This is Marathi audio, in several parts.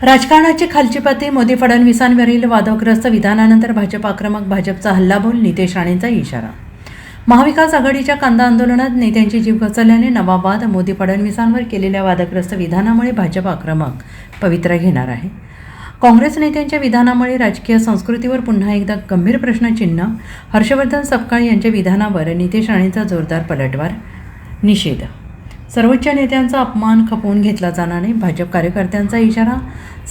राजकारणाची खालची पाती मोदी फडणवीसांवरील वादग्रस्त विधानानंतर भाजप आक्रमक, भाजपचा हल्लाबोल, नितेश राणेंचा इशारा. महाविकास आघाडीच्या कांदा आंदोलनात नेत्यांची जीव घसरल्याने नवा वाद. मोदी फडणवीसांवर केलेल्या वादग्रस्त विधानामुळे भाजप आक्रमक पवित्रा घेणार आहे. काँग्रेस नेत्यांच्या विधानामुळे राजकीय संस्कृतीवर पुन्हा एकदा गंभीर प्रश्नचिन्ह. हर्षवर्धन सपकाळ यांच्या विधानावर नितेश राणेंचा जोरदार पलटवार, निषेध. सर्वोच्च नेत्यांचा अपमान खपवून घेतला जाणार नाही, भाजप कार्यकर्त्यांचा इशारा.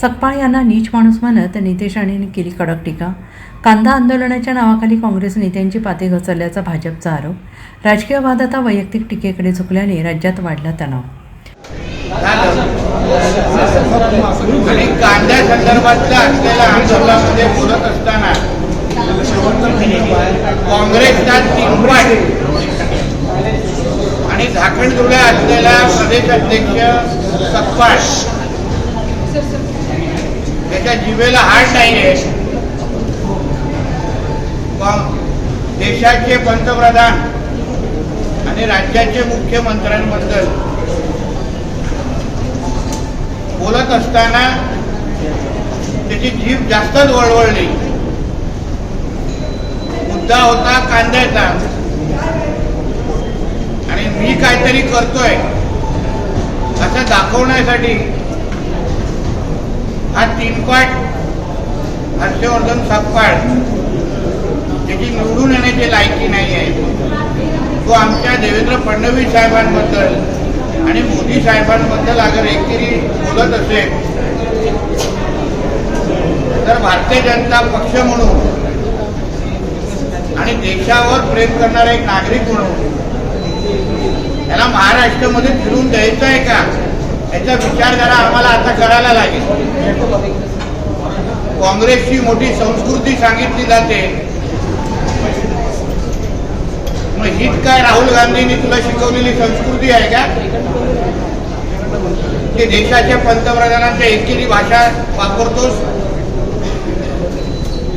सकपाळ यांना नीच माणूस म्हणत नितेश राणेंनी केली कडक टीका. कांदा आंदोलनाच्या नावाखाली काँग्रेस नेत्यांची पाते घसरल्याचा भाजपचा आरोप. राजकीय वाद आता वैयक्तिक टीकेकडे झुकल्याने राज्यात वाढला तणाव. आणि कांद्या संदर्भातल्या असलेल्या आंदोलनामध्ये बोलत असताना काँग्रेसच्या तीन आणि झाकणजुळ्या असलेल्या प्रदेश अध्यक्ष सकपाळ त्याच्या जिभेला हाड नाहीये. देशाचे पंतप्रधान आणि राज्याचे मुख्यमंत्र्यांबद्दल बोलत असताना त्याची जीभ जास्तच वळवळली. मुद्दा होता कांद्याचा आणि मी काहीतरी करतोय असं दाखवण्यासाठी हा तीनपाट हर्षवर्धन सपकाळ त्याची निवडून येण्याची लायकी नाही आहे. तो आमच्या देवेंद्र फडणवीस साहेबांबद्दल आणि मोदी साहेबांबद्दल अगर एकेरी बोलत असेल तर भारतीय जनता पक्ष म्हणून आणि देशावर प्रेम करणारा एक नागरिक म्हणून याला महाराष्ट्रामध्ये फिरून द्यायचं आहे का याचा विचार जरा आम्हाला आता करायला लागेल. काँग्रेसची मोठी संस्कृती सांगितली जाते. मग हीच काय राहुल गांधींनी तुला शिकवलेली संस्कृती आहे का की देशाच्या पंतप्रधानांच्या एकेरी भाषा वापरतोस?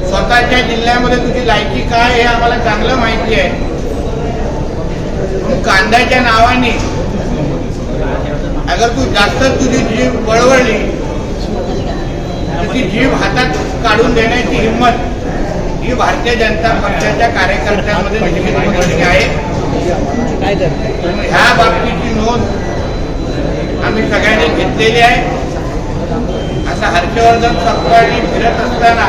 स्वतःच्या जिल्ह्यामध्ये तुझी लायकी काय हे आम्हाला चांगलं माहिती आहे. कांद्याच्या नावाने अगर तू जास्त तुझी जीभ वळवळली तर ती जीभ हातात काढून देण्याची हिंमत ही भारतीय जनता पक्षाच्या कार्यकर्त्यांमध्ये निश्चितपणे आहे. ह्या बाबतीची नोंद आम्ही सगळ्यांनी घेतलेली आहे. आता हर्षवर्धन सपकाळी फिरत असताना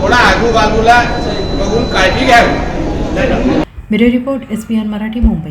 थोडा आजूबाजूला बघून काळजी घ्यावी. Bureau report, SBN Marathi, Mumbai.